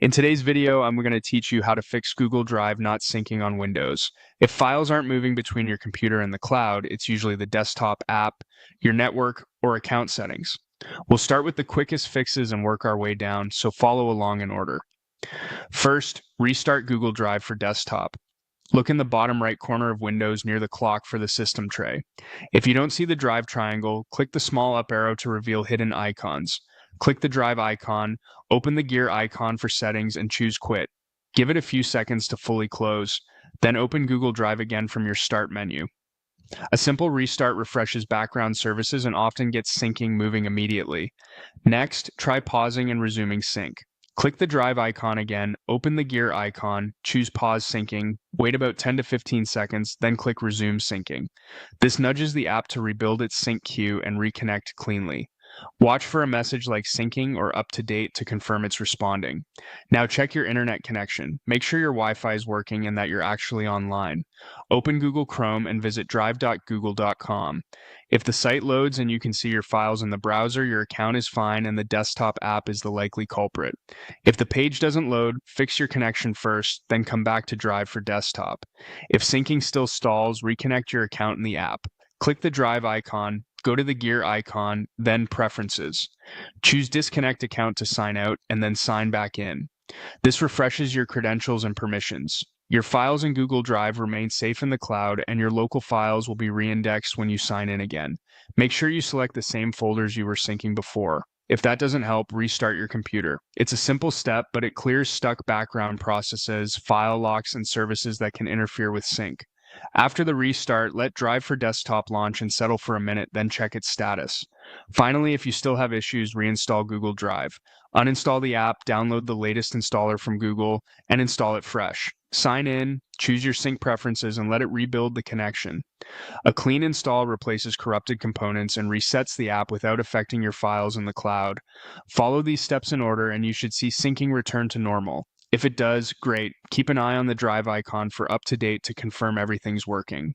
In today's video, I'm going to teach you how to fix Google Drive not syncing on Windows. If files aren't moving between your computer and the cloud, it's usually the desktop app, your network, or account settings. We'll start with the quickest fixes and work our way down, so follow along in order. First, restart Google Drive for desktop. Look in the bottom right corner of Windows near the clock for the system tray. If you don't see the drive triangle, click the small up arrow to reveal hidden icons. Click the drive icon, open the gear icon for settings, and choose Quit. Give it a few seconds to fully close, then open Google Drive again from your Start menu. A simple restart refreshes background services and often gets syncing moving immediately. Next, try pausing and resuming sync. Click the drive icon again, open the gear icon, choose pause syncing, wait about 10 to 15 seconds, then click resume syncing. This nudges the app to rebuild its sync queue and reconnect cleanly. Watch for a message like syncing or up to date to confirm it's responding. Now check your internet connection. Make sure your Wi-Fi is working and that you're actually online. Open Google Chrome and visit drive.google.com. If the site loads and you can see your files in the browser, your account is fine and the desktop app is the likely culprit. If the page doesn't load, fix your connection first, then come back to Drive for desktop. If syncing still stalls, reconnect your account in the app. Click the drive icon, go to the gear icon, then Preferences. Choose Disconnect Account to sign out, and then sign back in. This refreshes your credentials and permissions. Your files in Google Drive remain safe in the cloud, and your local files will be reindexed when you sign in again. Make sure you select the same folders you were syncing before. If that doesn't help, restart your computer. It's a simple step, but it clears stuck background processes, file locks, and services that can interfere with sync. After the restart, let Drive for Desktop launch and settle for a minute, then check its status. Finally, if you still have issues, reinstall Google Drive. Uninstall the app, download the latest installer from Google, and install it fresh. Sign in, choose your sync preferences, and let it rebuild the connection. A clean install replaces corrupted components and resets the app without affecting your files in the cloud. Follow these steps in order, and you should see syncing return to normal. If it does, great. Keep an eye on the drive icon for up to date to confirm everything's working.